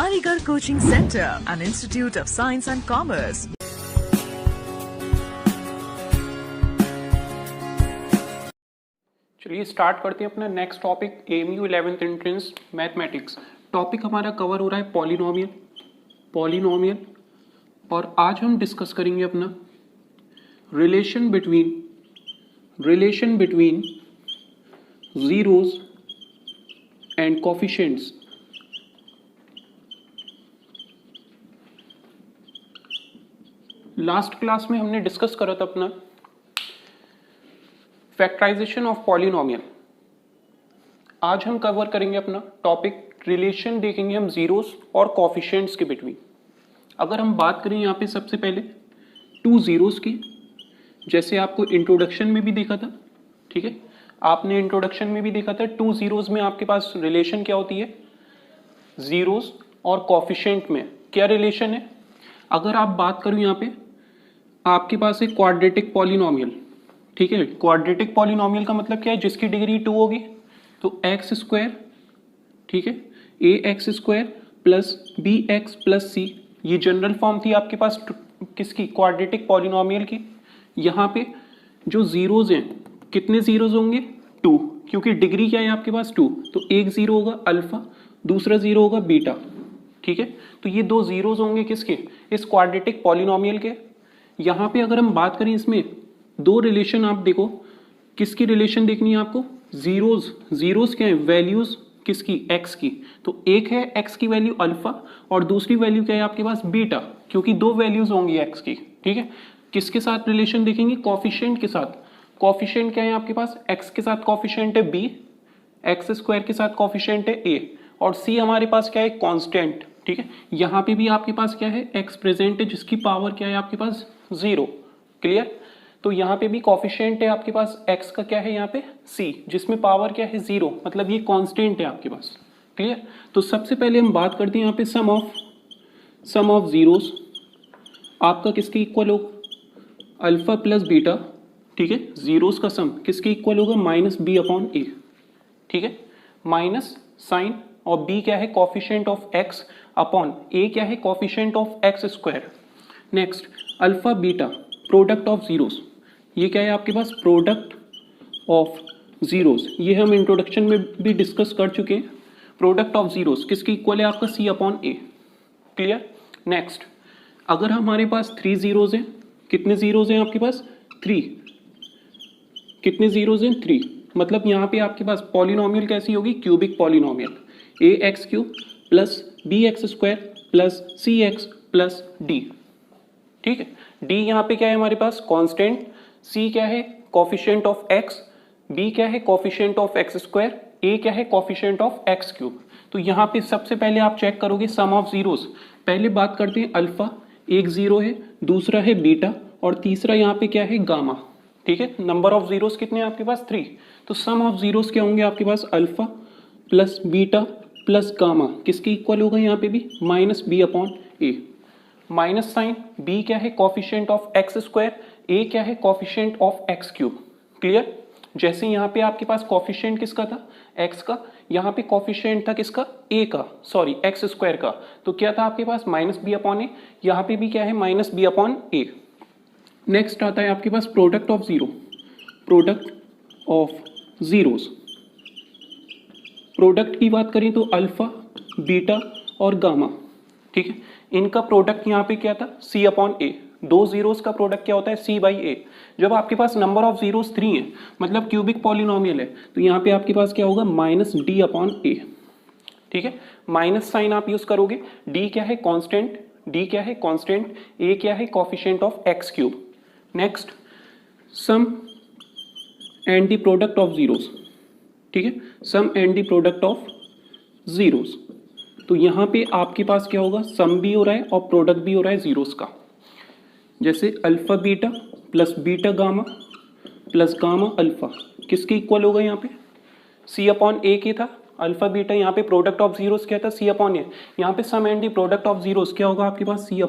Aligarh Coaching Center, an institute of science and commerce. चलिए start करते हैं अपना next topic AMU 11th entrance mathematics. Topic हमारा cover हो रहा है पॉलिनोमियल और आज हम डिस्कस करेंगे अपना relation between zeros and coefficients. Last class में हमने डिस्कस करा था अपना फैक्टराइजेशन ऑफ पॉलिनोमियल। आज हम कवर करेंगे अपना टॉपिक रिलेशन, देखेंगे हम जीरोस और कोफिशिएंट्स के बिटवीन। अगर हम बात करें यहाँ पे सबसे पहले टू जीरोस की, जैसे आपको इंट्रोडक्शन में भी देखा था, ठीक है, आपने इंट्रोडक्शन में भी देखा था टू जीरोस में आपके पास रिलेशन क्या होती है, जीरोस और कोफिशिएंट में क्या रिलेशन है। अगर आप बात करूं यहाँ पे आपके पास एक क्वाड्रेटिक पॉलिनोमियल, ठीक है, क्वाड्रेटिक पॉलिनोमियल का मतलब क्या है, जिसकी डिग्री 2 होगी तो एक्स स्क्वायर, ठीक है, ax² plus bx plus c, ये जनरल फॉर्म थी आपके पास किसकी, क्वाड्रेटिक पॉलिनोमियल की। यहाँ पे जो जीरोज हैं, कितने जीरोज होंगे, 2, क्योंकि डिग्री क्या है आपके पास 2, तो एक जीरो होगा अल्फा, दूसरा जीरो होगा बीटा, ठीक है। तो ये दो जीरोज होंगे किसके, इस क्वाड्रेटिक पॉलिनोमियल के। यहाँ पे अगर हम बात करें इसमें दो रिलेशन, आप देखो किसकी रिलेशन देखनी है आपको, जीरोज क्या है, वैल्यूज किसकी, एक्स की। तो एक है एक्स की वैल्यू अल्फा और दूसरी वैल्यू क्या है आपके पास बीटा, क्योंकि दो वैल्यूज होंगी एक्स की, ठीक है। किसके साथ रिलेशन देखेंगे, कोफिशिएंट के साथ। कोफिशिएंट क्या है आपके पास, एक्स के साथ कोफिशिएंट है b, एक्स स्क्वायर के साथ कोफिशिएंट है a, और c हमारे पास क्या है, कांस्टेंट, ठीक है। यहाँ पे भी आपके पास क्या है, x प्रेजेंट है, जिसकी पावर क्या है आपके पास 0, क्लियर। तो यहाँ पे भी कोफिशिएंट है आपके पास x का क्या है यहाँ पे c, जिसमें पावर क्या है 0, मतलब ये कांस्टेंट है आपके पास, क्लियर। तो सबसे पहले हम बात करते हैं यहाँ पे सम ऑफ जीरोस, आपका किसके इक्वल होगा, अल्फा प्लस बीटा, ठीक है। जीरोस का सम किसके इक्वल होगा, -b/a, ठीक है। माइनस साइन और b क्या है, coefficient of x upon a क्या है, coefficient of x square. Next alpha beta product of zeros, ये क्या है आपके पास, प्रोडक्ट ऑफ जीरोस, ये हम इंट्रोडक्शन में भी डिस्कस कर चुके हैं। प्रोडक्ट ऑफ जीरोस किसके इक्वल है आपका, c/a, क्लियर। नेक्स्ट अगर हमारे पास 3 जीरोस हैं, कितने जीरोस हैं आपके पास, 3, कितने जीरोस हैं, 3, मतलब यहाँ पे आपके पास पॉलिनोमियल कैसी होगी, cubic polynomial, ax³ plus bx² plus cx plus d, ठीक है। d यहाँ पे क्या है हमारे पास, कांस्टेंट, c क्या है, कोफिशिएंट ऑफ x, b क्या है, कोफिशिएंट ऑफ x², a क्या है, कोफिशिएंट ऑफ x³। तो यहाँ पे सबसे पहले आप चेक करोगे सम ऑफ जीरोस। पहले बात करते हैं अल्फा, एक जीरो है, दूसरा है बीटा और तीसरा यहाँ पे क्या है, गामा, ठीक है। नंबर ऑफ जीरोस कितने हैं आपके पास, 3। तो सम ऑफ जीरोस क्या होंगे आपके पास, alpha plus beta plus gamma, किसके इक्वल होगा यहाँ पे भी, -b/a। माइनस साइन, b क्या है, कोफिशिएंट ऑफ x², a क्या है, कोफिशिएंट ऑफ x³, क्लियर। जैसे यहाँ पे आपके पास कोफिशिएंट किसका था, x का, यहाँ पे कोफिशिएंट था किसका, a का, सॉरी x² का, तो क्या था आपके पास -b/a, यहाँ पे भी क्या है -b/a। नेक्स्ट आता है आपके पास प्रोडक्ट ऑफ जीरोस। प्रोडक्ट की बात करें तो अल्फा, बीटा और गामा, ठीक है, इनका प्रोडक्ट यहाँ पे क्या था, c/a। दो जीरोस का प्रोडक्ट क्या होता है, c/a। जब आपके पास नंबर ऑफ जीरोस 3 है, मतलब क्यूबिक पॉलिनोमियल है, तो यहाँ पे आपके पास क्या होगा, -d/a, ठीक है। माइनस साइन आप यूज करोगे, d क्या है, कांस्टेंट, a क्या है, coefficient of x³। Next sum and the product of zeros, ठीक है, sum and the product of zeros. तो यहाँ पे आपके पास क्या होगा, सम भी हो रहा है और प्रोडक्ट भी हो रहा है जीरोस का। जैसे alpha beta plus beta gamma plus gamma alpha, किसके इक्वल होगा यहाँ पे, c/a के था, अल्फा बीटा यहाँ पे प्रोडक्ट ऑफ जीरोस क्या था, c/a। यहाँ पे sum and the product of zeros क्या होगा आपके पास, c/a,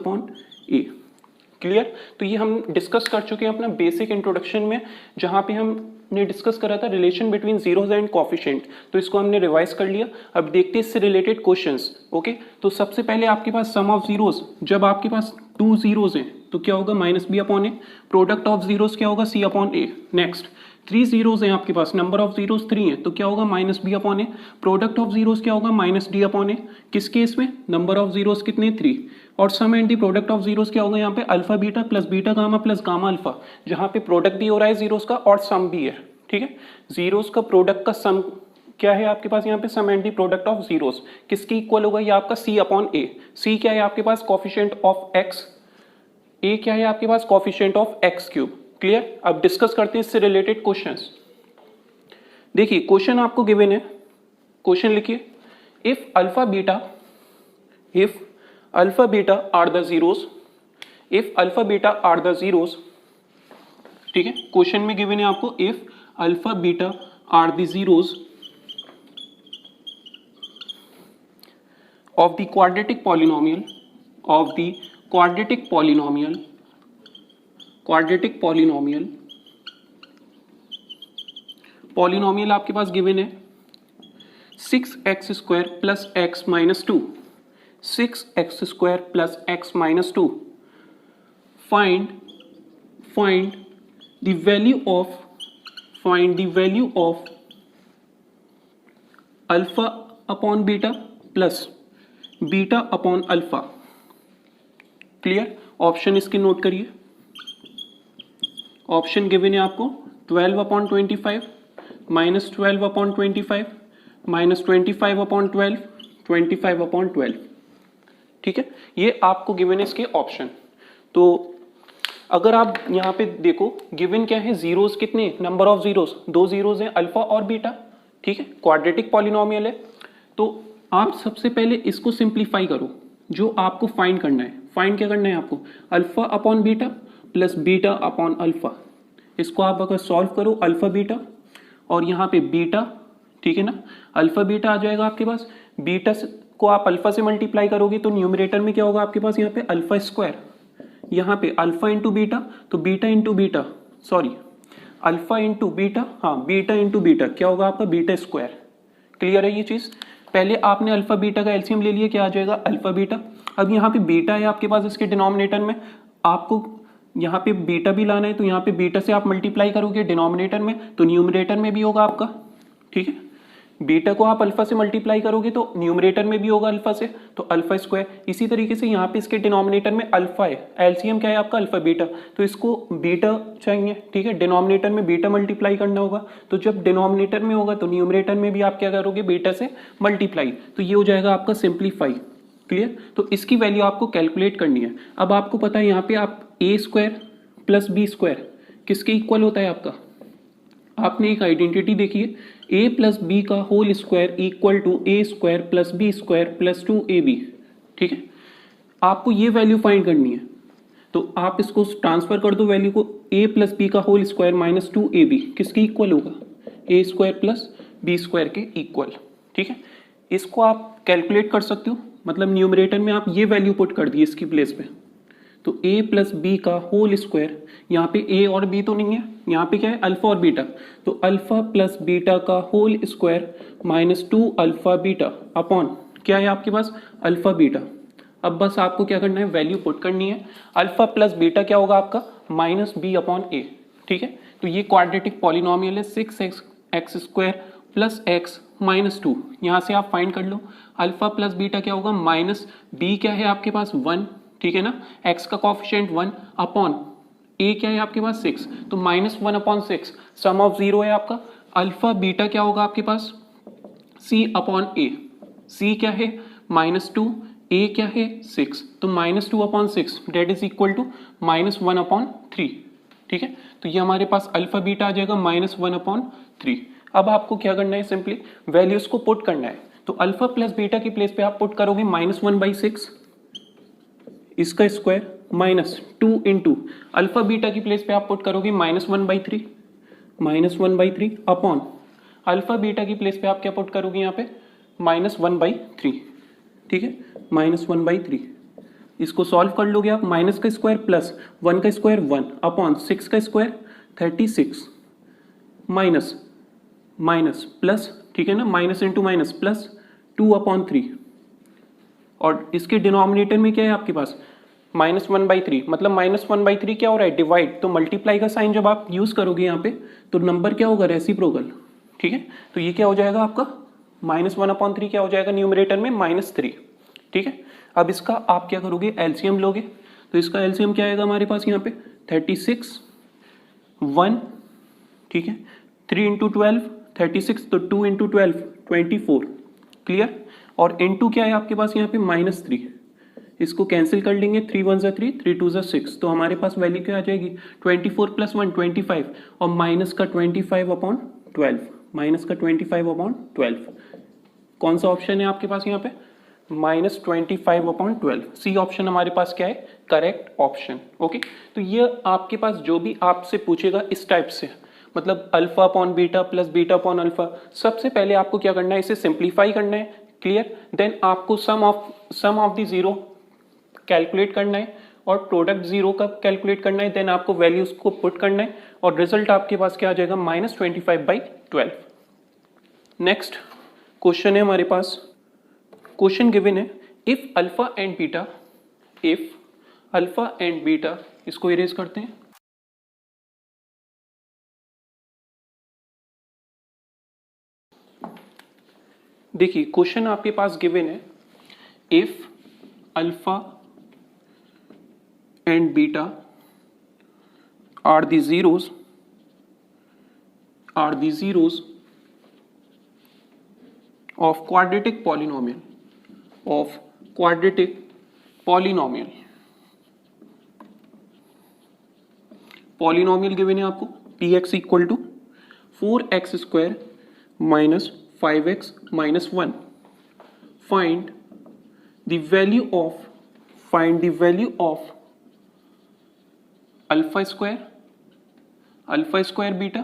क्लियर। तो ये हम डिस्कस कर चुके हैं अपना बेसिक इंट्रोडक्शन में, जहाँ पे हम हमने डिस्कस करा था relation between zeros and coefficient, तो इसको हमने रिवाइज कर लिया। अब देखते हैं इससे रिलेटेड क्वेश्चंस। ओके, तो सबसे पहले आपके पास सम ऑफ जीरोज, जब आपके पास 2 जीरोज हैं तो क्या होगा minus B upon A, product of zeros क्या होगा C upon A. Next 3 zeros हैं आपके पास, नंबर ऑफ जीरोज 3 है तो क्या होगा minus B upon A, product of zeros क्या होगा माइनस डी अपॉन ए। किस केस में, नंबर ऑफ जीरोज कितने 3, और sum and the product of zeros क्या होगा यहाँ पे alpha beta plus beta gamma plus gamma alpha, जहाँ पे प्रोडक्ट भी हो रहा है जीरोज का और सम भी है। ठीक है, जीरोज का प्रोडक्ट का सम क्या है आपके पास यहाँ पे, sum and the product of zeros किसकी इक्वल होगा, ये आपका सी अपॉन ए। सी क्या है आपके पास, कोफिशिएंट ऑफ एक्स, ए क्या है आपके पास, coefficient of X cube. Clear. अब डिस्कस करते हैं इससे रिलेटेड क्वेश्चंस। देखिए क्वेश्चन आपको गिवन है, क्वेश्चन लिखिए, if alpha beta are the zeros, if alpha beta are the zeros, ठीक है, क्वेश्चन में गिवन है आपको if alpha beta are the zeros of the quadratic polynomial, of the quadratic polynomial आपके पास गिवन है 6x square plus x minus 2, 6x square plus x minus 2, find the value of alpha upon beta plus beta upon alpha. Clear. Option इसके note करिए, option given है आपको 12 upon 25, minus 12 upon 25, minus 25 upon 12, 25 upon 12। ठीक है, ये आपको given है इसके ऑप्शन। तो अगर आप यहाँ पे देखो गिवन क्या है, जीरोस कितने, नंबर ऑफ जीरोस 2 जीरोस हैं, अल्फा और बीटा। ठीक है, क्वाड्रेटिक पॉलिनोमियल है, तो आप सबसे पहले इसको सिंप्लीफाई करो। जो आपको फाइंड करना है, फाइंड क्या करना है आपको, alpha upon beta plus beta upon alpha. इसको आप अगर सॉल्व करो अल्फा बीटा और यहाँ पे बीटा, ठीक है ना, अल्फा बीटा आ जाएगा आपके पास, बीटा को आप अल्फा से मल्टीप्लाई करोगे तो न्यूमरेटर में क्या होगा आपके पास यहाँ पे अल्फा स्क्वायर, यहाँ पे अल्फा इंटू बीटा, तो beta into beta, sorry alpha into beta, हाँ बीटा इंटू बीटा क्या होगा आपका बीटा स्क्वायर। क्लियर है ये चीज। पहले आपने अल्फा बीटा का एलसीएम ले लिया, क्या आ जाएगा अल्फा बीटा। अब यहाँ पे बीटा है आपके पास इसके डिनोमिनेटर में, आपको यहाँ पे बीटा भी लाना है, तो यहाँ पे बीटा से आप मल्टीप्लाई करोगे डिनोमिनेटर में, तो न्यूमरेटर में भी होगा आपका। ठीक है, बीटा को आप अल्फा से मल्टीप्लाई करोगे तो न्यूमरेटर में भी होगा अल्फा से, तो अल्फा स्क्वायर। इसी तरीके से यहाँ पे इसके डिनोमिनेटर में अल्फा है, एलसीएम क्या है आपका अल्फा बीटा, तो इसको बीटा चाहिए। ठीक है, डिनोमिनेटर में बीटा मल्टीप्लाई करना होगा, तो जब डिनोमिनेटर में होगा तो न्यूमरेटर में भी आप क्या करोगे बीटा से मल्टीप्लाई, तो ये हो जाएगा आपका सिंप्लीफाई। क्लियर। तो इसकी वैल्यू आपको कैलकुलेट करनी है। अब आपको पता है यहाँ पे आप A square plus B square किसके इक्वल होता है आपका, आपने एक आइडेंटिटी देखी है, a प्लस बी का whole square equal to A square plus B square plus 2ab। ठीक है, आपको ये वैल्यू फाइंड करनी है, तो आप इसको ट्रांसफर कर दो वैल्यू को, a प्लस बी का होल स्क्वायर माइनस 2ab किसके इक्वल होगा, ए स्क्वायर प्लस बी स्क्वायर के इक्वल। ठीक है, इसको आप कैलकुलेट कर सकते हो, मतलब न्यूमरेटर में आप ये वैल्यू पुट कर दी इसकी प्लेस पे, तो a प्लस बी का होल स्क्वायर, यहाँ पे a और b तो नहीं है, यहाँ पे क्या है अल्फा और बीटा, तो अल्फा प्लस बीटा का whole square minus 2 alpha beta upon क्या है आपके पास अल्फा बीटा। अब बस आपको क्या करना है, वैल्यू पुट करनी है, अल्फा प्लस बीटा क्या होगा आपका माइनस बी अपॉन ए। ठीक है, तो ये क्वाड्रेटिक पॉलिनोमियल है 6x square plus x minus 2, यहाँ से आप फाइंड कर लो, अल्फा प्लस बीटा क्या होगा माइनस बी क्या है आपके पास 1, ठीक है ना, x का कोफिशिएंट 1 अपॉन a क्या है आपके पास 6, तो माइनस 1 अपॉन 6, सम ऑफ 0 है आपका। अल्फा बीटा क्या होगा आपके पास c अपॉन a, c क्या है माइनस 2, a क्या है 6, तो minus 2 upon 6 that is equal to minus 1 upon 3। ठीक है, तो ये हमारे पास अल्फा बीटा आ जाएगा माइनस 1 अपॉन 3। अब आपको क्या करना है, सिंपली वैल्यूज को पुट करना है, तो अल्फा प्लस बीटा की प्लेस पे आप पुट करोगे माइनस 1/6 इसका square minus 2 into alpha beta की प्लेस पे आप पुट करोगे माइनस 1/3 अपॉन अल्फा बीटा की प्लेस पे आप क्या पुट करोगे यहाँ पे माइनस 1/3। ठीक है, माइनस 1/3, इसको सॉल्व कर लोगे आप, माइनस का स्क्वायर प्लस 1 का स्क्वायर 1 अपॉन 6 का स्क्वायर 36 माइनस माइनस प्लस, ठीक है ना, माइनस इंटू माइनस प्लस 2/3, और इसके डिनोमिनेटर में क्या है आपके पास -1/3, मतलब -1/3 क्या हो रहा है, डिवाइड, तो मल्टीप्लाई का साइन जब आप यूज करोगे यहाँ पे तो नंबर क्या होगा, रेसिप्रोकल, ठीक है। तो ये क्या हो जाएगा आपका -1/3 क्या हो जाएगा न्यूमरेटर में -3, ठीक है। अब इसका आप क्या करोगे, एलसीएम लोगे, तो इसका एलसीएम क्या आएगा हमारे पास यहाँ पे 36 1, ठीक है, 3 × 12 36, तो 2 × 12 24, क्लियर। और इनटू क्या है आपके पास यहाँ पे -3, इसको कैंसिल कर लेंगे, 3 × 1 = 3, 3 × 2 = 6, तो हमारे पास वैल्यू क्या आ जाएगी 24 + 1 25, और माइनस का 25/12, माइनस का 25/12, कौन सा ऑप्शन है आपके पास यहाँ पे -25/12, सी ऑप्शन हमारे पास क्या है करेक्ट ऑप्शन। ओके, तो ये आपके पास जो भी आपसे पूछेगा इस टाइप से, मतलब α/β प्लस β/α, सबसे पहले आपको क्या करना है, इसे सिंप्लीफाई करना है, क्लियर। देन आपको सम ऑफ द जीरो कैलकुलेट करना है और प्रोडक्ट जीरो का कैलकुलेट करना है, देन आपको वैल्यूज को पुट करना है और रिजल्ट आपके पास क्या आ जाएगा -25/12। नेक्स्ट क्वेश्चन है हमारे पास, क्वेश्चन गिवन है इफ अल्फा एंड बीटा, इसको इरेज करते हैं। देखिए क्वेश्चन आपके पास गिवन है if alpha and beta are the zeros of quadratic polynomial, polynomial given है आपको px = 4x² minus 5x minus 1, find the value of alpha square beta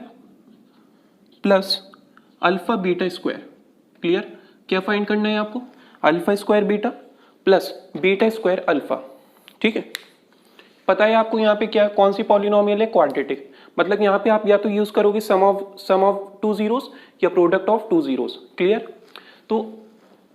plus alpha beta square, clear. क्या find करना है आपको, alpha square beta plus beta square alpha, ठीक है। पता है आपको यहाँ पे क्या कौन सी पॉलिनोमियल है, क्वाड्रेटिक, मतलब यहाँ पे आप या तो यूज करोगे सम ऑफ टू जीरोस या product of two zeros, clear. तो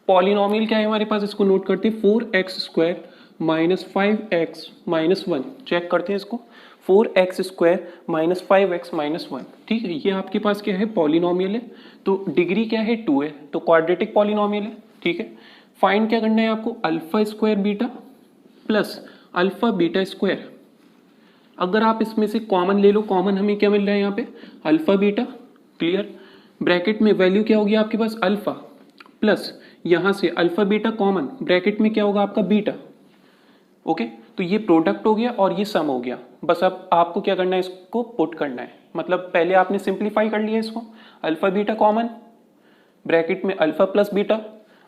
पॉलिनोमियल क्या है हमारे पास, इसको नोट करते हैं 4x² minus 5x minus 1, check करते हैं इसको, 4x² minus 5x minus 1, ठीक है। ये आपके पास क्या है पॉलिनोमियल है, तो डिग्री क्या है 2 है, तो क्वाड्रेटिक पॉलिनोमियल है, ठीक है। फाइंड क्या करना है आपको, alpha square beta plus alpha beta square. अगर आप इसमें से कॉमन ले लो, कॉमन हमें क्या मिल रहा है यहाँ पे अल्फा बीटा, क्लियर। ब्रैकेट में वैल्यू क्या होगी आपके पास अल्फा, प्लस यहाँ से अल्फा बीटा कॉमन, ब्रैकेट में क्या होगा आपका बीटा, ओके। तो ये प्रोडक्ट हो गया और ये सम हो गया, बस अब आपको क्या करना है, इसको पुट करना है, मतलब पहले आपने सिंप्लीफाई कर लिया इसको, अल्फा बीटा कॉमन, ब्रैकेट में अल्फा प्लस बीटा,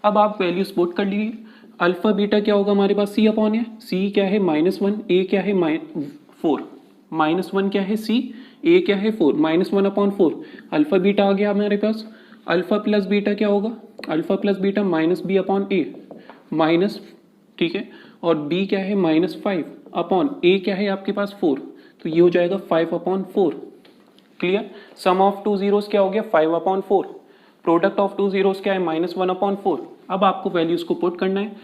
अब आप वैल्यूज पुट कर लीजिए। अल्फा बीटा क्या होगा हमारे पास c/a, c क्या है -1, a क्या है 4, -1 क्या है c, a क्या है 4, -1/4, अल्फा बीटा आ गया हमारे पास। अल्फा प्लस बीटा क्या होगा, alpha plus beta -b/a, minus, ठीक है, और b क्या है -5/a क्या है आपके पास 4, तो ये हो जाएगा 5/4, clear. Sum of two zeros क्या हो गया 5/4, प्रोडक्ट ऑफ टू जीरोस क्या है -1/4। अब आपको वैल्यूज को पुट करना है,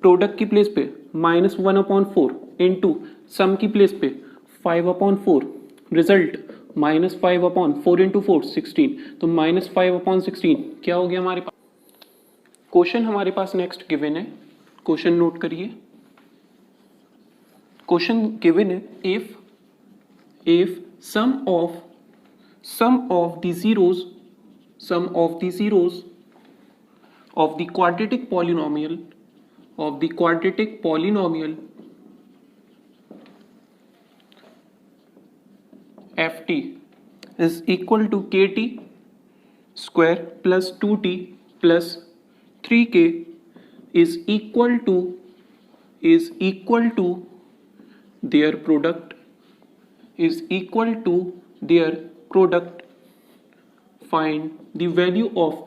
प्रोडक्ट की प्लेस पे -1/4 इनटू सम की प्लेस पे 5/4, रिजल्ट -5/4 इंटू 4 16, तो -5/16 क्या हो गया हमारे पास। क्वेश्चन हमारे पास नेक्स्ट गिवन है, क्वेश्चन नोट करिए। क्वेश्चन गिवन है if sum of the zeros of the quadratic polynomial ft is equal to kt square plus 2t plus 3k is equal to their product, find the value of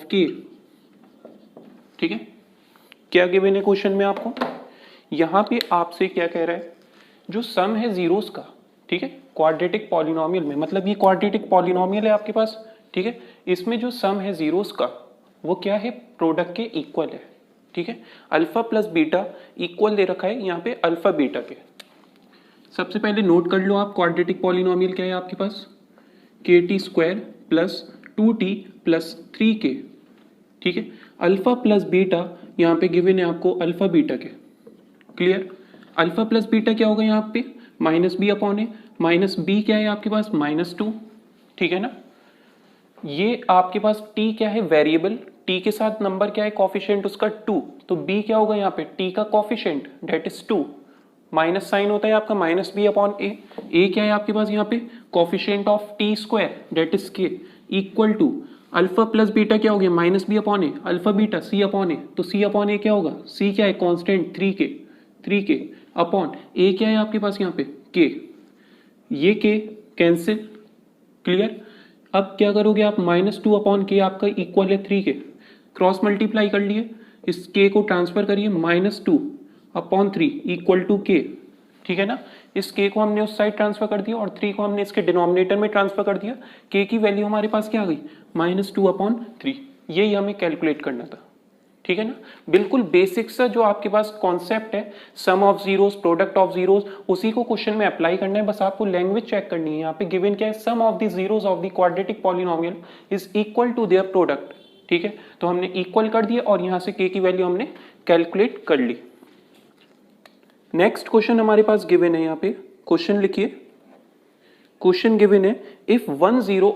k, ठीक है। क्या given है question में आपको, यहां पे आपसे क्या कह रहा है, जो सम है जीरोस का, ठीक है, क्वाड्रेटिक पॉलिनोमियल में, मतलब ये क्वाड्रेटिक पॉलिनोमियल है आपके पास, ठीक है, इसमें जो सम है जीरोस का वो क्या है, प्रोडक्ट के इक्वल है, ठीक है। अल्फा प्लस बीटा इक्वल दे रखा है यहाँ पे अल्फा बीटा के। सबसे पहले नोट कर लो आप क्वाड्रेटिक पॉलिनोमियल क्या है आपके पास, के T square plus 2t plus 3k, ठीक है। अल्फा प्लस बीटा यहाँ पे गिवन है आपको अल्फा बीटा के, क्लियर। अल्फा प्लस बीटा क्या होगा यहाँ पे, minus B upon A, minus B क्या है आपके पास -2, ठीक है ना। ये आपके पास t क्या है, वेरिएबल, t के साथ नंबर क्या है, कॉफिशिएंट उसका 2, तो b क्या होगा यहाँ पे, t का coefficient that is 2, minus sign होता है आपका माइनस बी अपॉन ए क्या है आपके पास यहाँ पे, coefficient of T square that is K, equal to alpha plus beta क्या हो गया, minus B upon A, alpha beta C upon A, तो सी अपॉन ए क्या होगा, सी क्या है कांस्टेंट 3k अपॉन ए क्या है आपके पास यहाँ पे के, ये के कैंसिल, क्लियर। अब क्या करोगे आप, -2 अपॉन के आपका इक्वल है 3k, क्रॉस मल्टीप्लाई कर लिए, इस के को ट्रांसफर करिए, -2 अपॉन 3 इक्वल टू के, ठीक है ना। इस के को हमने उस साइड ट्रांसफर कर दिया और 3 को हमने इसके डिनोमिनेटर में ट्रांसफर कर दिया, के की वैल्यू हमारे पास क्या आ गई, -2 अपॉन 3, यही हमें कैलकुलेट करना था, ठीक है ना। बिल्कुल बेसिक सा जो आपके पास कॉन्सेप्ट है, sum of zeros, product of zeros, उसी को क्वेश्चन में अप्लाई करना है, बस आपको लैंग्वेज चेक करनी है। यहाँ पे गिवन क्या है, sum of the zeros of the quadratic polynomial is equal to their product, ठीक है। तो हमने इक्वल कर दिया और यहाँ से के की वैल्यू हमने कैलकुलेट कर ली। नेक्स्ट क्वेश्चन हमारे पास गिवन है, यहाँ पे क्वेश्चन लिखिए, क्वेश्चन गिवन है if 1 0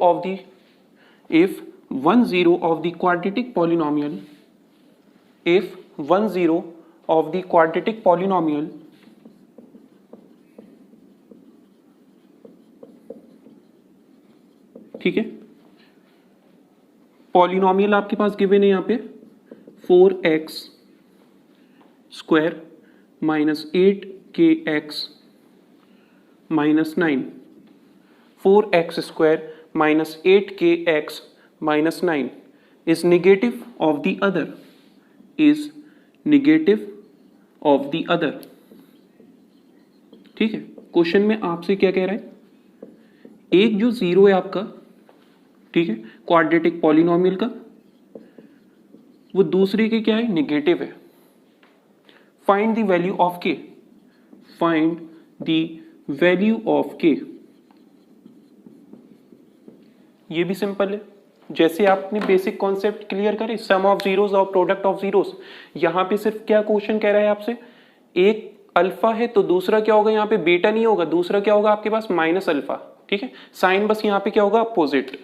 of the quadratic polynomial, if 1 0 of the quadratic polynomial ठीक है, पॉलिनोमियल आपके पास गिवन है यहाँ पे 4x square minus 8kx minus 9, 4x square minus 8kx minus 9 is negative of the other, is negative of the other, ठीक है। Question में आपसे क्या कह रहा है, एक जो जीरो है आपका, ठीक है, क्वाड्रेटिक पॉलिनोमियल का, वो दूसरे के क्या है, नेगेटिव है। फाइंड द वैल्यू ऑफ के, फाइंड द वैल्यू ऑफ के, ये भी सिंपल है, जैसे आपने बेसिक कॉन्सेप्ट क्लियर करे, सम ऑफ जीरोस और प्रोडक्ट ऑफ जीरोस। यहां पे सिर्फ क्या क्वेश्चन कह रहा है आपसे, एक अल्फा है तो दूसरा क्या होगा, यहाँ पे बीटा नहीं होगा, दूसरा क्या होगा आपके पास माइनस अल्फा, ठीक है। साइन बस यहाँ पे क्या होगा, अपोजिट।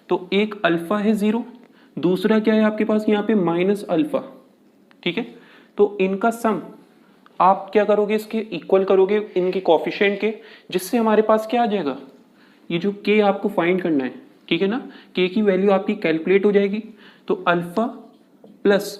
तो एक अल्फा है 0, दूसरा क्या है आपके पास यहाँ पे माइनस अल्फा, ठीक है। तो इनका सम आप क्या करोगे, इसके इक्वल करोगे इनके कॉफिशिएंट के, जिससे हमारे पास क्या आ जाएगा, ये जो के आपको फाइंड करना है, ठीक है ना, के की वैल्यू आपकी कैलकुलेट हो जाएगी। तो अल्फा प्लस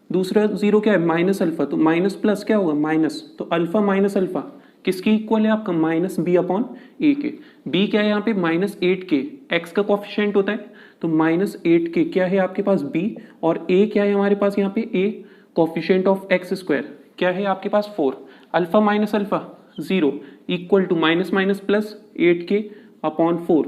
दूसरा जीरो क्या है, माइनस अल्फा, तो माइनस प्लस क्या होगा, माइनस, तो अल्फा माइनस अल्फा किसकी इक्वल है आपका, माइनस बी अपॉन ए के। बी क्या है यहाँ पे, -8k, एक्स का कॉफिशिएंट होता है, तो -8k क्या है आपके पास बी, और ए क्या है हमारे पास यहाँ पे, A coefficient of X square क्या है आपके पास 4, alpha minus alpha 0 equal to minus minus plus 8k upon 4,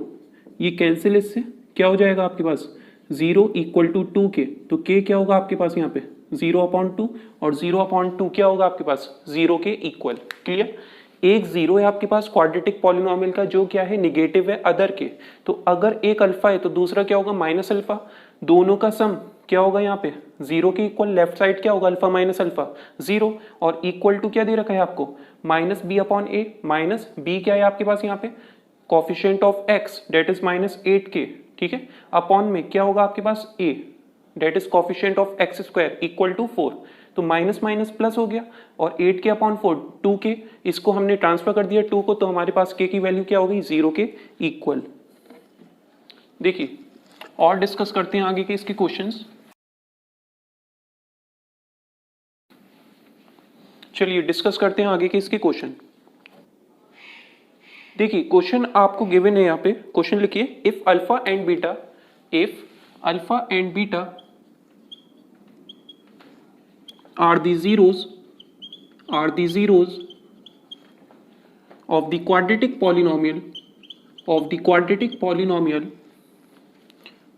ये कैंसिल, इससे क्या हो जाएगा आपके पास 0 इक्वल टू 2k, तो k क्या होगा आपके पास यहाँ पे 0/2, और 0/2 क्या होगा आपके पास 0 के इक्वल, क्लियर। एक जीरो है आपके पास क्वाड्रेटिक पॉलिनोमियल का, जो क्या है निगेटिव है अदर के, तो अगर एक अल्फा है तो दूसरा क्या होगा माइनस अल्फा, दोनों का सम क्या होगा यहाँ पे 0 के इक्वल, लेफ्ट साइड क्या होगा अल्फा माइनस अल्फा 0, और इक्वल टू क्या दे रखा है आपको minus B upon A, minus B क्या है आपके पास यहाँ पे coefficient of X that is -8k, ठीक है, अपॉन में क्या होगा आपके पास a that is coefficient of X square equal to 4, तो माइनस माइनस प्लस हो गया, और 8k अपॉन 4 2k, इसको हमने ट्रांसफर कर दिया 2 को, तो हमारे पास k की वैल्यू क्या हो गई 0 के इक्वल। देखिए और डिस्कस करते हैं आगे के इसके क्वेश्चंस। चलिए डिस्कस करते हैं आगे के इसके क्वेश्चन। देखिए क्वेश्चन आपको गिवन है यहाँ पे, क्वेश्चन लिखिए if alpha and beta, if alpha and beta are the zeros of the quadratic polynomial of the quadratic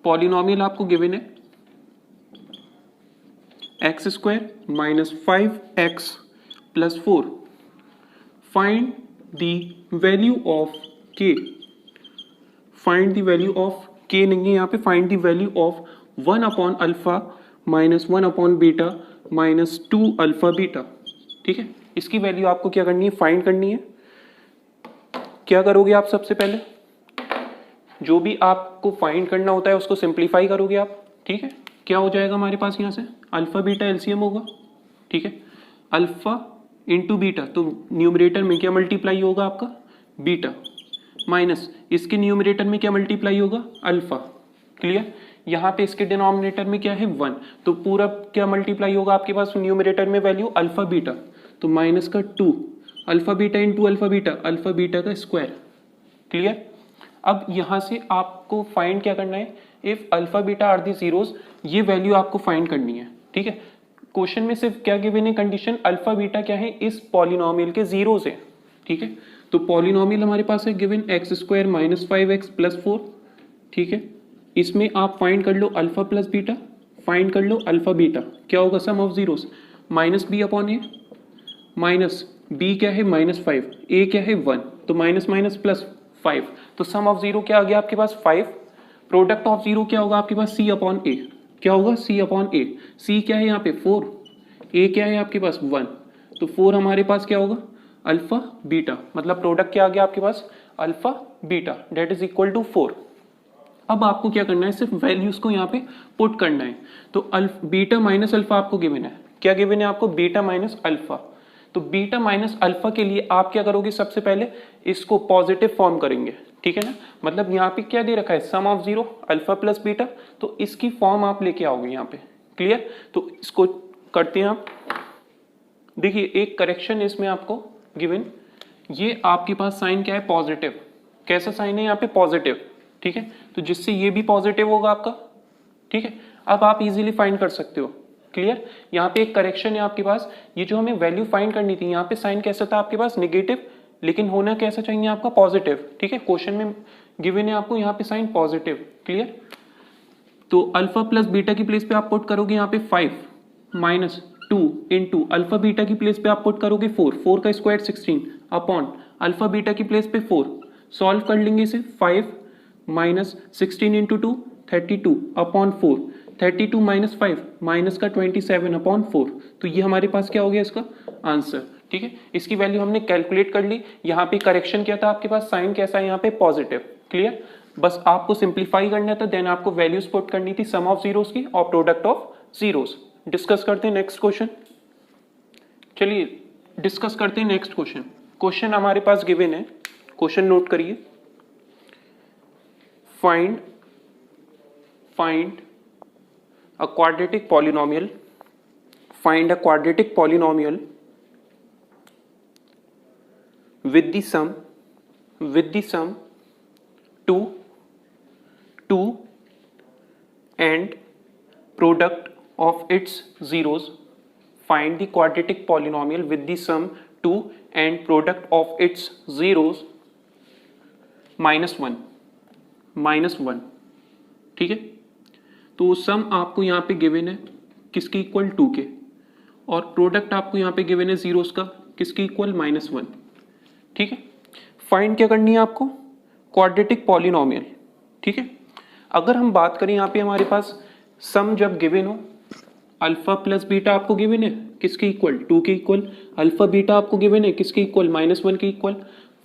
polynomial आपको गिवन है x square minus 5x plus 4. Find the value of k. Find the value of k नहीं है यहाँ पे, find the value of 1 upon alpha minus 1 upon beta minus 2 alpha beta. ठीक है, इसकी value आपको क्या करनी है, फाइंड करनी है. क्या करोगे आप, सबसे पहले जो भी आपको फाइंड करना होता है उसको सिंप्लीफाई करोगे आप. ठीक है, क्या हो जाएगा हमारे पास यहाँ से, अल्फा बीटा एलसीएम होगा. ठीक है, अल्फा इंटू बीटा, तो न्यूमरेटर में क्या मल्टीप्लाई होगा आपका, बीटा, माइनस इसके न्यूमरेटर में क्या मल्टीप्लाई होगा, अल्फा. क्लियर. यहाँ पे इसके डिनोमिनेटर में क्या है 1, तो पूरा क्या मल्टीप्लाई होगा आपके पास न्यूमरेटर में वैल्यू अल्फा बीटा, तो माइनस का 2 alpha beta into alpha beta का स्क्वायर. क्लियर. अब यहाँ से आपको फाइंड क्या करना है, if alpha beta are the zeros, ये वैल्यू आपको फाइंड करनी है. ठीक है, क्वेश्चन में सिर्फ क्या गिवन है कंडीशन, अल्फा बीटा क्या है, इस पॉलिनोमियल के जीरोस है. ठीक है, तो पॉलिनोमियल हमारे पास है given X square minus 5x plus 4. ठीक है, इसमें आप फाइंड कर लो अल्फा प्लस बीटा, फाइंड कर लो अल्फा बीटा, क्या होगा sum of zeros, minus B upon A, minus B क्या है -5, ए क्या है 1, तो माइनस माइनस प्लस 5, तो सम ऑफ जीरो क्या आ गया आपके पास 5. प्रोडक्ट ऑफ जीरो क्या होगा आपके पास, सी अपॉन ए, क्या होगा सी अपॉन ए. सी क्या है यहाँ पे 4, ए क्या है आपके पास 1, तो 4 हमारे पास क्या होगा अल्फा बीटा, मतलब प्रोडक्ट क्या आ गया आपके पास alpha beta, that is equal to 4. अब आपको क्या करना है, सिर्फ वैल्यूज को यहाँ पे पुट करना है. तो बीटा माइनस अल्फा आपको गिवन है, क्या गिवन है आपको, बीटा माइनस अल्फा. तो बीटा माइनस अल्फा के लिए आप क्या करोगे, सबसे पहले इसको पॉजिटिव फॉर्म करेंगे. ठीक है ना, मतलब यहाँ पे क्या दे रखा है, sum of zero alpha plus beta, तो इसकी फॉर्म आप लेके आओगे यहाँ पे. क्लियर. तो इसको करते हैं आप. देखिए एक करेक्शन इसमें आपको गिवन, ये आपके पास साइन क्या है, पॉजिटिव. कैसा साइन है यहाँ पे, पॉजिटिव. ठीक है, तो जिससे ये भी पॉजिटिव होगा आपका. ठीक है, अब आप इजीली फाइंड कर सकते हो. क्लियर. यहाँ पे एक करेक्शन है आपके पास, ये जो हमें वैल्यू फाइंड करनी थी, यहाँ पे साइन कैसा था आपके पास, नेगेटिव, लेकिन होना कैसा चाहिए आपका, पॉजिटिव. ठीक है, क्वेश्चन में गिवन है आपको यहाँ पे साइन पॉजिटिव. क्लियर. तो अल्फा प्लस बीटा की प्लेस पे आप पुट करोगे यहाँ पे 5 माइनस 2 इंटू अल्फा बीटा की प्लेस पे आप पुट करोगे 4 का स्क्वायर 16 अपॉन अल्फा बीटा की प्लेस पे 4. सॉल्व कर लेंगे इसे, 5 minus 16 into 2 32 upon 4, 32 minus 5 minus का 27 अपॉन 4. तो ये हमारे पास क्या हो गया इसका आंसर. ठीक है, इसकी वैल्यू हमने कैलकुलेट कर ली. यहाँ पे करेक्शन क्या था आपके पास, साइन कैसा है यहाँ पे, पॉजिटिव. क्लियर. बस आपको सिंप्लीफाई करना था, देन आपको वैल्यूज पुट करनी थी सम ऑफ जीरोस की और प्रोडक्ट ऑफ जीरोस. डिस्कस करते हैं नेक्स्ट क्वेश्चन. चलिए डिस्कस करते हैं नेक्स्ट क्वेश्चन. क्वेश्चन हमारे पास गिवन है, क्वेश्चन नोट करिए. Find a quadratic polynomial, find a quadratic polynomial with the sum 2 and product of its zeros. Find the quadratic polynomial with the sum 2 and product of its zeros -1. ठीक है, तो सम आपको यहाँ पे given है किसके equal 2 के, और प्रोडक्ट आपको यहाँ पे गिवन है जीरोस का किसके इक्वल -1. ठीक है, फाइंड क्या करनी है आपको, क्वाड्रेटिक पॉलिनोमियल. ठीक है, अगर हम बात करें यहाँ पे हमारे पास सम जब गिवन हो, अल्फा प्लस बीटा आपको गिवन है किसके इक्वल, 2 के इक्वल, अल्फा बीटा आपको गिवन है किसके इक्वल, -1 के इक्वल.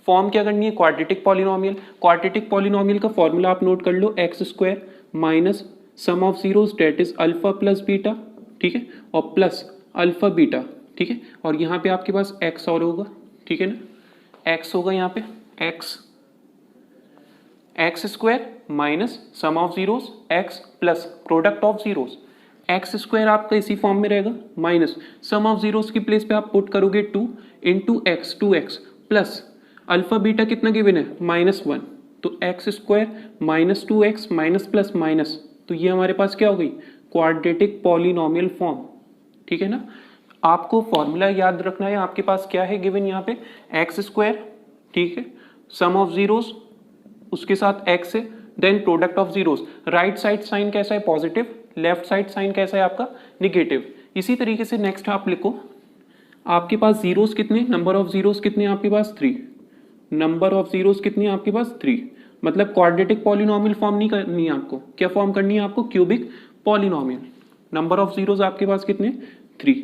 फॉर्म क्या करनी है, क्वाड्रेटिक पॉलिनोमियल. क्वाड्रेटिक पॉलिनोमियल का फॉर्मूला आप नोट कर लो, X square minus sum of zeros that is alpha plus beta. ठीक है, और प्लस अल्फा बीटा. ठीक है, और यहाँ पे आपके पास एक्स और होगा. ठीक है ना, एक्स होगा यहाँ पे, x square minus sum of zeros x plus product of zeros. X square आपका इसी फॉर्म में रहेगा, माइनस सम ऑफ जीरोस की प्लेस पे आप पुट करोगे 2 into x 2x plus alpha beta कितना गिवन है, -1, तो x square minus 2x minus plus minus, तो ये हमारे पास क्या हो गई, क्वाड्रेटिक पॉलिनोमियल फॉर्म. ठीक है ना, आपको फॉर्मूला याद रखना है. आपके पास क्या है गिवन यहाँ पे, एक्स स्क्वायर, ठीक है, सम ऑफ जीरोस उसके साथ एक्स है, then product of zeros. Right side sign कैसा है? पॉजिटिव, लेफ्ट साइड साइन कैसा है आपका? निगेटिव। इसी तरीके से नेक्स्ट आप लिखो, आपके पास जीरोस कितने, नंबर ऑफ जीरोस कितने आपके पास? 3। नंबर ऑफ जीरोस कितनी है आपके पास? 3। मतलब क्वाड्रेटिक पॉलिनोमियल फॉर्म नहीं करनी है आपको, क्या फॉर्म करनी है आपको? Cubic polynomial. Number of zeros आपके पास कितने? 3।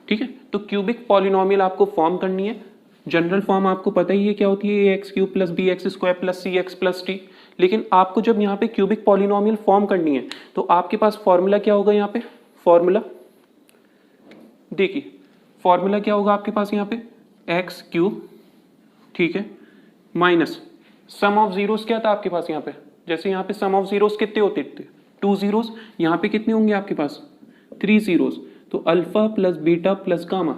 ठीक है, तो क्यूबिक पॉलिनोमियल आपको फॉर्म करनी है। जनरल फॉर्म आपको पता ही है क्या होती है, ax³ plus bx² plus cx plus t। लेकिन आपको जब यहाँ पे क्यूबिक पॉलिनोमियल फॉर्म करनी है तो आपके पास फॉर्मूला क्या होगा? यहाँ पे फॉर्मूला देखिए, फॉर्मूला क्या होगा आपके पास यहाँ पे? x³, ठीक है, माइनस सम ऑफ जीरोस क्या था आपके पास यहाँ पे? जैसे यहाँ पे सम ऑफ जीरोस कितने होते थे? 2 जीरोस। यहाँ पे कितने होंगे आपके पास? 3 जीरोस। तो alpha plus beta plus gamma.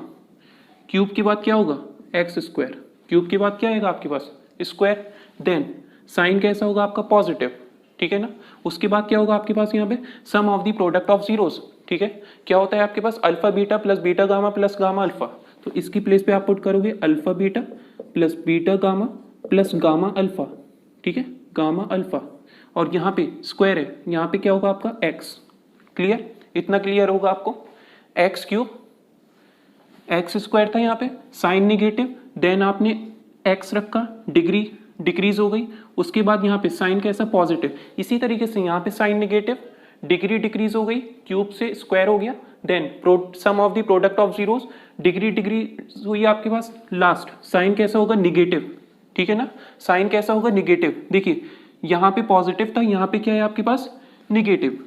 Cube के बाद क्या होगा? x²। क्यूब के बाद क्या आएगा आपके पास? स्क्वायर। देन साइन कैसा होगा आपका? पॉजिटिव, ठीक है ना। उसके बाद क्या होगा आपके पास यहाँ पे? Sum of the product of zeros, ठीक है। क्या होता है आपके पास? Alpha beta plus beta gamma plus gamma alpha. तो इसकी प्लेस पे आप पुट करोगे alpha beta plus beta gamma plus gamma alpha, ठीक है, गामा अल्फा। और यहाँ पे स्क्वायर है, यहाँ पे क्या होगा आपका? x। क्लियर? इतना क्लियर होगा आपको। x³ x² था यहाँ पे, साइन निगेटिव, देन आपने x रखा, डिग्री डिक्रीज हो गई। उसके बाद यहाँ पे साइन कैसा? पॉजिटिव। इसी तरीके से यहाँ पे साइन निगेटिव, डिग्री डिक्रीज हो गई, क्यूब से स्क्वायर हो गया। Then sum of the product of zeros, degree degree हुई आपके पास। लास्ट साइन कैसा होगा? निगेटिव, ठीक है ना। साइन कैसा होगा? निगेटिव। देखिए यहाँ पे पॉजिटिव था, यहाँ पे क्या है आपके पास? निगेटिव।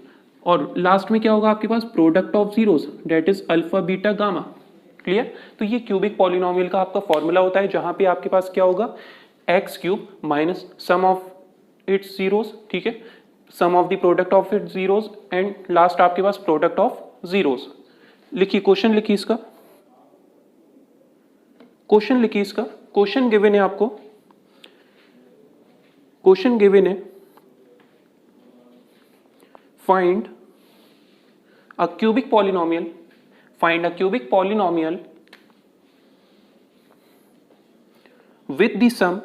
और लास्ट में क्या होगा आपके पास? Product of zeros, that is alpha beta gamma. Clear? तो ये क्यूबिक पॉलिनोमियल का आपका फॉर्मूला होता है, जहां पे आपके पास क्या होगा? x³ minus sum of its zeros, ठीक है, sum of the product of its zeros, and last आपके पास प्रोडक्ट ऑफ जीरोस। लिखिए, क्वेश्चन लिखिए इसका, क्वेश्चन लिखिए इसका। क्वेश्चन गिवन है आपको, क्वेश्चन गिवन है, find a cubic polynomial, find a cubic polynomial with the sum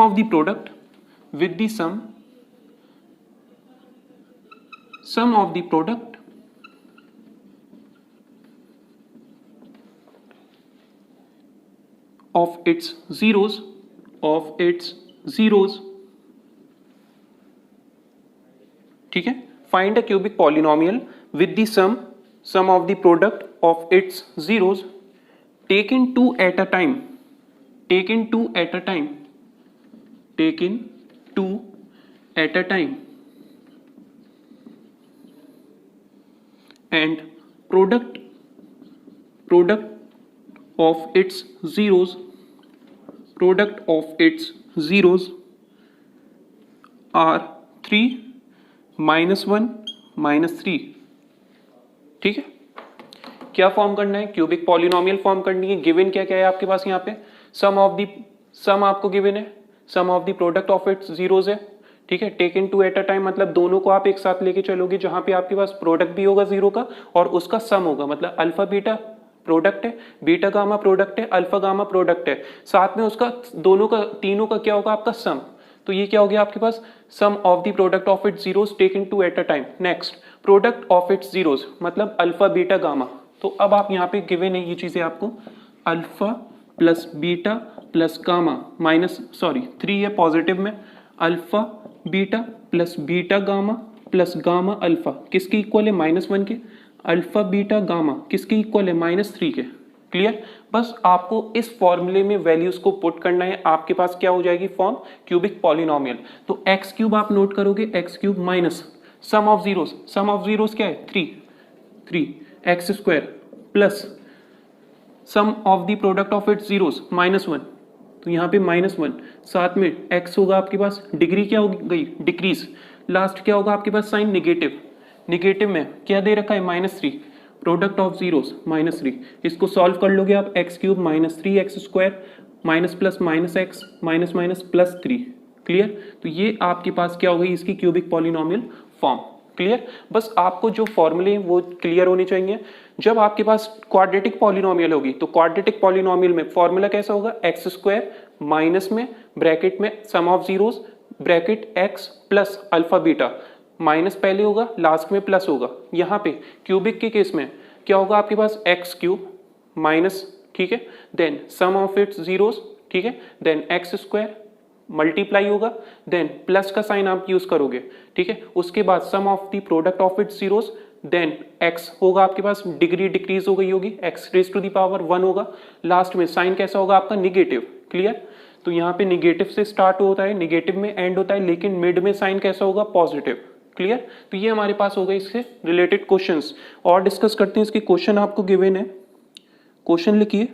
of the product with the sum of the product of its zeros, ठीक है। Find a cubic polynomial with the sum of the product of its zeros taken 2 at a time, taken 2 at a time, taken 2 at a time, and product of its zeros, product of its zeros are 3 -1 -3, ठीक है। क्या form करना है? Cubic polynomial form करनी है। Given क्या क्या है आपके पास यहाँ पे? सम आपको गिवन है, sum of the product of its zeros है, ठीक है। टेकन 2 at a time मतलब दोनों को आप एक साथ लेके चलोगे, जहां पे आपके पास प्रोडक्ट भी होगा जीरो का और उसका सम होगा, मतलब अल्फा बीटा प्रोडक्ट है, बीटा गामा प्रोडक्ट है, अल्फा गामा प्रोडक्ट है, साथ में उसका दोनों का तीनों का क्या होगा आपका? सम। तो ये क्या हो गया आपके पास? Sum of the product of its zeros taken 2 at a time। Next product of its zeros मतलब अल्फा बीटा गामा। तो अब आप यहाँ पे गिवन है ये चीजें आपको, alpha plus beta plus gamma minus 3 है पॉजिटिव में, alpha beta plus beta gamma plus gamma alpha किसके इक्वल है? -1 के। अल्फा बीटा गामा किसके इक्वल है? -3 के। क्लियर? बस आपको इस फॉर्मूले में वैल्यूज को पुट करना है, आपके पास क्या हो जाएगी फॉर्म? Cubic polynomial. तो x³ आप नोट करोगे, x³ minus sum of zeros क्या है? 3 x² plus sum of the product of its zeros -1, तो यहाँ पे -1, साथ में x होगा आपके पास, डिग्री क्या हो गई? डिक्रीज। लास्ट क्या होगा आपके पास? साइन निगेटिव, निगेटिव में क्या दे रखा है? -3, प्रोडक्ट ऑफ जीरोस -3। इसको सॉल्व कर लोगे आप, x³ -3x² minus plus minus x minus plus 3। Clear? तो ये आपके पास क्या हो गई? इसकी क्यूबिक पॉलिनोमियल फॉर्म। क्लियर? बस आपको जो फॉर्मूले हैं वो क्लियर होने चाहिए। जब आपके पास क्वाड्रेटिक पॉलिनोमियल होगी तो क्वाड्रेटिक पॉलिनोमियल में फॉर्मूला कैसा होगा, एक्स स्क्वायर माइनस में ब्रैकेट में sum of zeros bracket X plus alpha beta, minus पहले होगा लास्ट में प्लस होगा। यहाँ पे क्यूबिक के केस में क्या होगा आपके पास, एक्स क्यूब माइनस, ठीक है, then sum of its zeros, ठीक है, देन एक्स स्क्वायर मल्टीप्लाई होगा, देन प्लस का साइन आप यूज करोगे, ठीक है, उसके बाद sum of the product of its zeros, then X होगा आपके पास, डिग्री डिक्रीज हो गई होगी, X raise to the power 1 होगा, लास्ट में साइन कैसा होगा आपका, निगेटिव। क्लियर? तो यहाँ पे निगेटिव से स्टार्ट होता है, निगेटिव में एंड होता है, लेकिन मिड में साइन कैसा होगा, पॉजिटिव। क्लियर? तो ये हमारे पास हो गए इससे रिलेटेड क्वेश्चंस। और डिस्कस करते हैं इसके क्वेश्चन आपको गिवन है, क्वेश्चन लिखिए।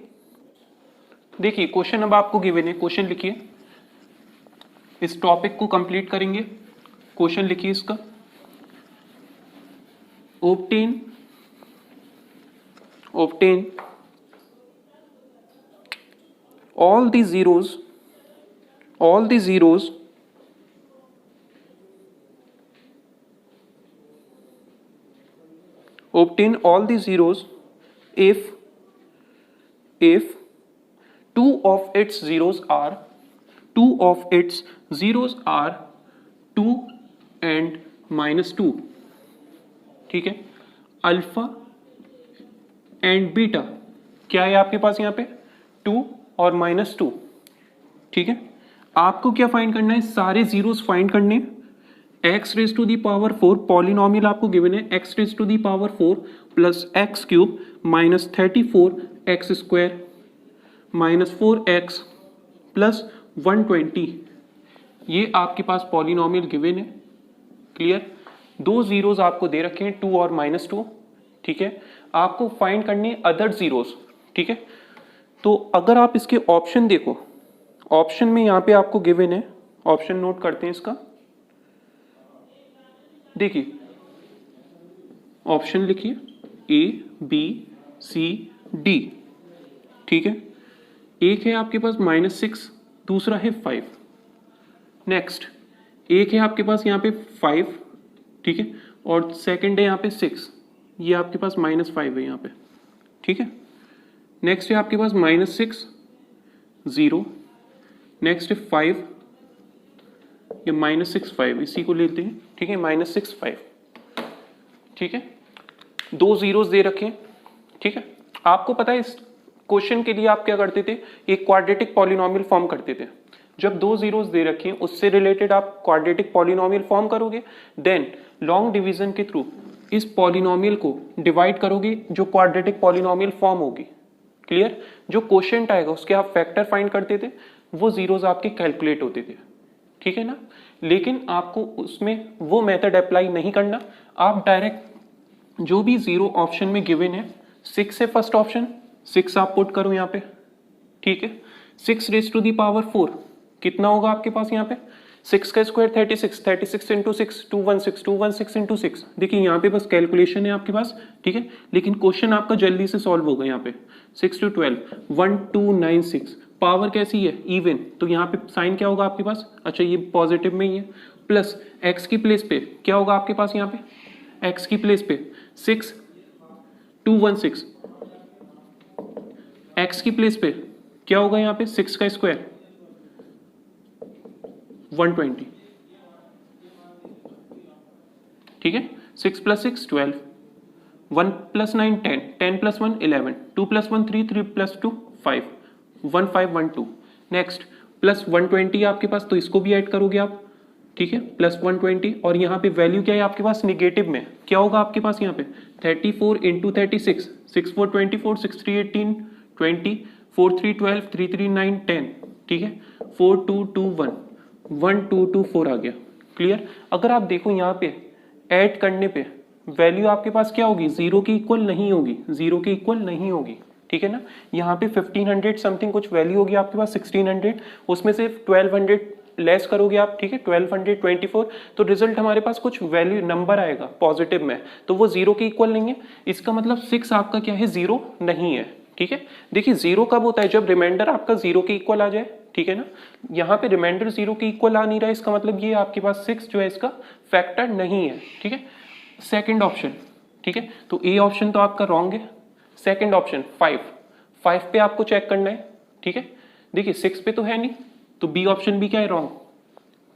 देखिए क्वेश्चन अब आपको गिवन है, क्वेश्चन लिखिए, इस टॉपिक को कंप्लीट करेंगे। क्वेश्चन लिखिए इसका, obtain all the zeros obtain all the zeros if two of its zeros are 2 and -2, ठीक है, अल्फा एंड बीटा क्या है आपके पास यहाँ पे, 2 और -2, ठीक है। आपको क्या फाइंड करना है, सारे जीरोस फाइंड करने हैं। X raise to the power 4 polynomial आपको गिवन है, X raise to the power 4 plus X cube minus 34 X square minus 4x plus 120, ये आपके पास पॉलिनोमियल गिवन है। क्लियर? दो जीरोस आपको दे रखे हैं, 2 और -2, ठीक है। आपको फाइंड करनी है अदर जीरोस, ठीक है। तो अगर आप इसके ऑप्शन देखो, ऑप्शन में यहां पे आपको गिवन है, ऑप्शन नोट करते हैं इसका। देखिए ऑप्शन लिखिए ABCD, ठीक है। एक है आपके पास -6, दूसरा है 5। नेक्स्ट एक है आपके पास यहाँ पे 5, ठीक है, और सेकंड है यहाँ पे 6, ये आपके पास -5 है यहाँ पे, ठीक है। नेक्स्ट है आपके पास -6 0, नेक्स्ट है 5, ये -6 5, इसी को लेते हैं, ठीक है, -6 5, ठीक है। दो जीरोस दे रखे हैं, ठीक है। आपको पता है इस क्वेश्चन के लिए आप क्या करते थे, एक क्वाड्रेटिक पॉलिनोमियल फॉर्म करते थे। जब दो जीरोस दे रखे हैं उससे रिलेटेड आप क्वाड्रेटिक पॉलिनोमियल फॉर्म करोगे, देन लॉन्ग डिवीजन के थ्रू इस पॉलिनोमियल को डिवाइड करोगे, जो क्वाड्रेटिक पॉलिनोमियल फॉर्म होगी। क्लियर? जो क्वोशिएंट आएगा उसके आप फैक्टर फाइंड करते थे, वो जीरोस आपके कैलकुलेट होते थे, ठीक है ना। लेकिन आपको उसमें वो मेथड अप्लाई नहीं करना, आप डायरेक्ट जो भी जीरो ऑप्शन में गिवन है, 6 है फर्स्ट ऑप्शन, 6 आप पुट करो यहाँ पे, ठीक है। 6 रेज टू दी पावर 4 कितना होगा आपके पास यहाँ पे, 6 का स्क्वायर 36, 36 इंटू 6 216, 216 इंटू 6। देखिए यहाँ पे बस कैलकुलेशन है आपके पास, ठीक है, लेकिन क्वेश्चन आपका जल्दी से सॉल्व होगा। यहाँ पे 6 to 12 1296, पावर कैसी है, इवन, तो यहाँ पे साइन क्या होगा आपके पास, अच्छा ये पॉजिटिव में ही है, प्लस एक्स की प्लेस पे क्या होगा आपके पास यहाँ पे, एक्स की प्लेस पे 6 216, एक्स की प्लेस पे क्या होगा यहाँ पे, 6 का स्क्वायर 120, ठीक है। 6 + 6 12, 1 + 9 10, 10 + 1 11, 2 + 1 3, 3 + 2 5, 1512। नेक्स्ट प्लस 120 आपके पास, तो इसको भी ऐड करोगे आप, ठीक है, प्लस 120। और यहाँ पे वैल्यू क्या है आपके पास, निगेटिव में क्या होगा आपके पास यहाँ पे, 34 इंटू 36, 6 4 24, 6 3 18 20, 4 3 12, 3 3 9 10, ठीक है, 4 2 2 1 1 2 2 4 आ गया। क्लियर? अगर आप देखो यहाँ पे ऐड करने पे वैल्यू आपके पास क्या होगी, जीरो के इक्वल नहीं होगी, जीरो के इक्वल नहीं होगी, ठीक है ना। यहाँ पे 1500 समथिंग कुछ वैल्यू होगी आपके पास, 1600, उसमें से 1200 लेस करोगे आप, ठीक है, 1224, तो रिजल्ट हमारे पास कुछ वैल्यू नंबर आएगा पॉजिटिव में, तो वो जीरो के इक्वल नहीं है। इसका मतलब 6 आपका क्या है, जीरो नहीं है, ठीक है। देखिए जीरो कब होता है, जब रिमाइंडर आपका जीरो के इक्वल आ जाए, ठीक है ना। यहाँ पे रिमाइंडर जीरो के इक्वल आ नहीं रहा है, इसका मतलब ये आपके पास 6 जो है इसका फैक्टर नहीं है, ठीक है। सेकंड ऑप्शन, ठीक है, तो ए ऑप्शन तो आपका रॉन्ग है। सेकंड ऑप्शन 5 पे आपको चेक करना है, ठीक है। देखिए 6 पे तो है नहीं, तो बी ऑप्शन भी क्या है, रॉन्ग,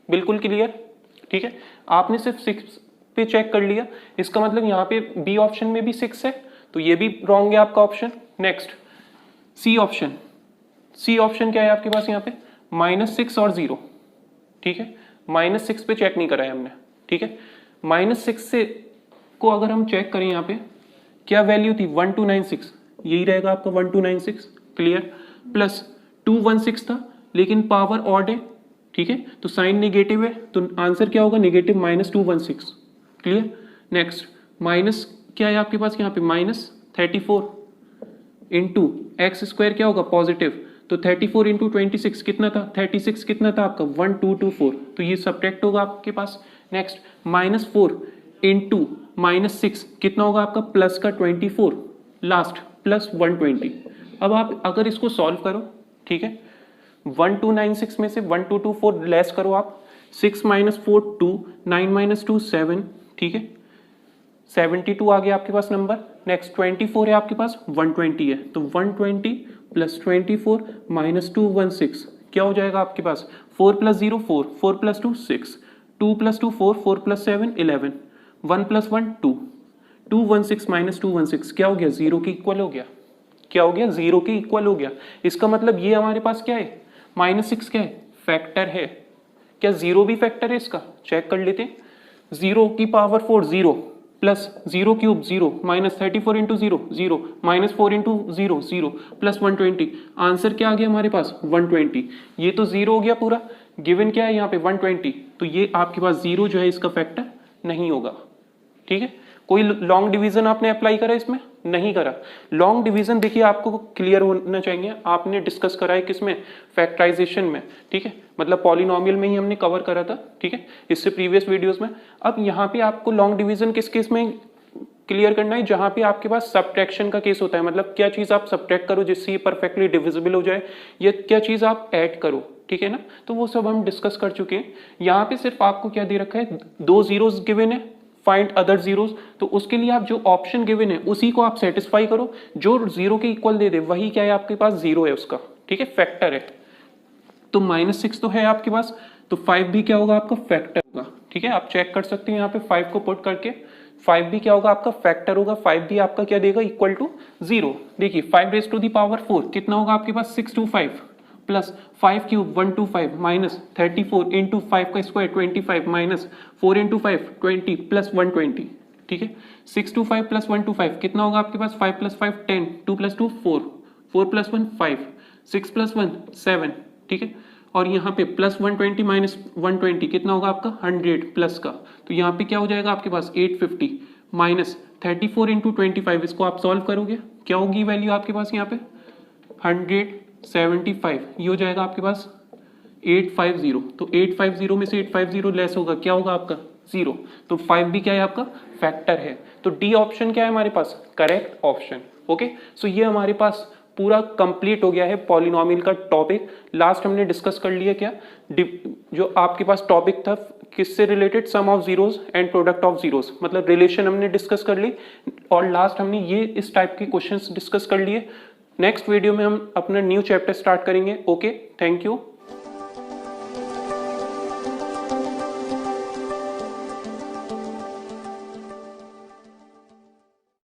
बिल्कुल क्लियर, ठीक है। आपने सिर्फ 6 पे चेक कर लिया, इसका मतलब यहाँ पे बी ऑप्शन में भी 6 है, तो ये भी रॉन्ग है आपका option. Next C option, C option क्या है आपके पास यहाँ पे, -6 और 0, ठीक है। -6 पे चेक नहीं करा है हमने, ठीक है। -6 से को अगर हम चेक करें यहाँ पे क्या वैल्यू थी, 1296, यही रहेगा आपका 1296, क्लियर। प्लस 216 था, लेकिन पावर ऑड है, ठीक है, तो साइन नेगेटिव है, तो आंसर क्या होगा, नेगेटिव -216, क्लियर। नेक्स्ट माइनस क्या है आपके पास यहाँ पे, -34 इंटू एक्स स्क्वायर क्या होगा, पॉजिटिव, तो 34 इंटू 26 कितना था, 36 कितना था आपका, 1224, तो ये सब्ट्रैक्ट होगा आपके पास। नेक्स्ट -4 इंटू -6 कितना होगा आपका, प्लस का 24, लास्ट प्लस 120। अब आप अगर इसको सॉल्व करो, ठीक है, 1296 में से 1224 लेस करो आप, 6 - 4 2, 9 - 2 7, ठीक है, 72 आ गया आपके पास नंबर। नेक्स्ट 24 है आपके पास, 120 है, तो 120 प्लस 24 माइनस 216 क्या हो जाएगा आपके पास, 4 + 0 4, 4 + 2 6, 2 + 2 4, 4 + 7 11, 1 + 1 2, 216 माइनस 216 क्या हो गया, 0 के इक्वल हो गया। क्या हो गया, 0 के इक्वल हो गया। इसका मतलब ये हमारे पास क्या है, -6 क्या है, फैक्टर है। क्या 0 भी फैक्टर है इसका, चेक कर लेते हैं। 0 की power 4 0, plus 0 cube 0, -34 into 0 0, -4 into 0 0, plus 120, answer क्या आ गया हमारे पास, 120। ये तो 0 हो गया पूरा, गिवन क्या है यहाँ पे 120, तो ये आपके पास 0 जो है इसका फैक्टर नहीं होगा, ठीक है। कोई लॉन्ग डिवीजन आपने अप्लाई करा इसमें, नहीं करा। लॉन्ग डिवीजन देखिए आपको क्लियर होना चाहिए, आपने डिस्कस करा है किसमें, फैक्टराइजेशन में, ठीक है, मतलब पॉलिनोमियल में ही हमने कवर करा था, ठीक है, इससे प्रीवियस वीडियोस में। अब यहाँ पे आपको लॉन्ग डिवीजन किस केस में क्लियर करना है, जहां पे आपके पास सब्ट्रैक्शन का केस होता है, मतलब क्या चीज आप सब्ट्रैक्ट करो जिससे ये परफेक्टली डिविजिबल हो जाए, या क्या चीज आप ऐड करो, ठीक है ना। तो वो सब हम डिस्कस कर चुके हैं। यहाँ पे सिर्फ आपको क्या दे रखा है, 2 जीरोस गिवन है, फाइंड अदर जीरोस, तो उसके लिए आप जो ऑप्शन गिवन है उसी को आप सेटिस्फाई करो, जो 0 के इक्वल दे दे वही क्या है आपके पास, 0 है उसका, ठीक है, फैक्टर है। तो -6 तो है आपके पास, तो 5 भी क्या होगा आपका, फैक्टर होगा, ठीक है। आप चेक कर सकते हैं यहाँ पे 5 को पुट करके, 5 भी क्या होगा आपका, फैक्टर होगा। 5 भी आपका क्या देगा, इक्वल टू 0। देखिए 5⁴ कितना होगा आपके पास, 625, प्लस 5 क्यूब 125, माइनस 34 इंटू 5 का स्क्वायर 25, माइनस 4 इंटू 5 20, प्लस 120, ठीक है। 625 प्लस 125 कितना होगा आपके पास, 5 + 5 10, 2 + 2 4, 4 + 1 5, 6 + 1 7, ठीक है। और यहाँ पे प्लस 120 माइनस 120 कितना होगा आपका, 100 प्लस का, तो यहाँ पे क्या हो जाएगा आपके पास, 850 माइनस 34 इंटू 25, इसको आप सॉल्व करोगे, क्या होगी वैल्यू आपके पास यहाँ पे, 175, ये हो जाएगा आपके पास 850। तो 850 में से 850 लेस होगा, क्या होगा आपका, 0। तो 5 भी क्या है आपका, फैक्टर है। तो डी ऑप्शन क्या है हमारे पास, करेक्ट ऑप्शन। ओके, सो ये हमारे पास पूरा कंप्लीट हो गया है पॉलिनोमियल का टॉपिक। लास्ट हमने डिस्कस कर लिया क्या, जो आपके पास टॉपिक था किससे related, sum of zeros and product of zeros, मतलब रिलेशन हमने डिस्कस कर ली। और लास्ट हमने ये इस टाइप के क्वेश्चंस डिस्कस कर लिए। नेक्स्ट वीडियो में हम अपना न्यू चैप्टर स्टार्ट करेंगे। Okay, thank you.